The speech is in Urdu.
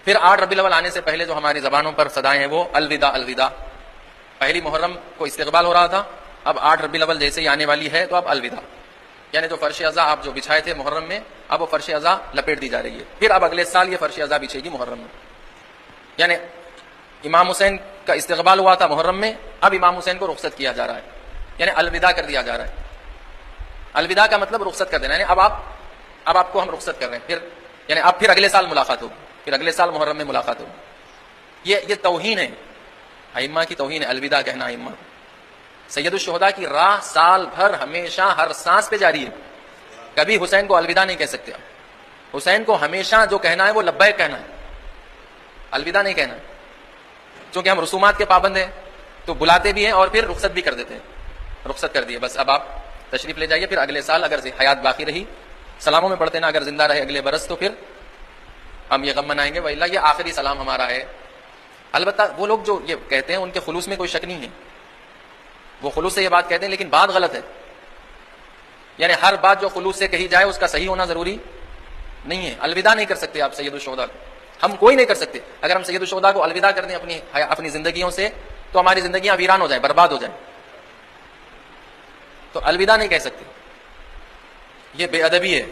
پھر 8 ربیع الاول آنے سے پہلے جو ہماری زبانوں پر صدائیں ہیں وہ الوداع الوداع. پہلی محرم کو استقبال ہو رہا تھا، اب 8 ربیع الاول جیسے ہی آنے والی ہے تو اب الوداع، یعنی جو فرش ازاں آپ جو بچھائے تھے محرم میں، اب وہ فرش ازاں لپیٹ دی جا رہی ہے. پھر اب اگلے سال یہ فرش ازاں بچھے گی محرم میں. یعنی امام حسین کا استقبال ہوا تھا محرم میں، اب امام حسین کو رخصت کیا جا رہا ہے، یعنی الوداع کر دیا جا رہا ہے. الوداع کا مطلب رخصت کر دینا، یعنی اب آپ کو ہم رخصت کر رہے ہیں. پھر یعنی اب پھر اگلے سال ملاقات ہوگی، پھر اگلے سال محرم میں ملاقات ہوگی. یہ توہین ہے، ائمہ کی توہین ہے الوداع کہنا ائمہ. سید الشہداء کی راہ سال بھر ہمیشہ ہر سانس پہ جاری ہے. کبھی حسین کو الوداع نہیں کہہ سکتے آپ. حسین کو ہمیشہ جو کہنا ہے وہ لبیک کہنا ہے، الوداع نہیں کہنا ہے. چونکہ ہم رسومات کے پابند ہیں تو بلاتے بھی ہیں اور پھر رخصت بھی کر دیتے ہیں. رخصت کر دیے، بس اب آپ تشریف لے جائیے. پھر اگلے سال اگر حیات باقی رہی سلاموں میں پڑھتے نا، اگر زندہ رہے اگلے برس تو پھر ہم یہ غم منائیں گے. وإلا یہ آخری سلام ہمارا ہے. البتہ وہ لوگ جو یہ کہتے ہیں ان کے خلوص میں کوئی شک نہیں ہے، وہ خلوص سے یہ بات کہتے ہیں، لیکن بات غلط ہے. یعنی ہر بات جو خلوص سے کہی جائے اس کا صحیح ہونا ضروری نہیں ہے. الوداع نہیں کر سکتے آپ سید الشہداء کو، ہم کوئی نہیں کر سکتے. اگر ہم سید الشہداء کو الوداع کر دیں اپنی زندگیوں سے تو ہماری زندگیاں ویران ہو جائیں، برباد ہو جائیں. تو الوداع نہیں کہہ سکتے، یہ بے ادبی ہے.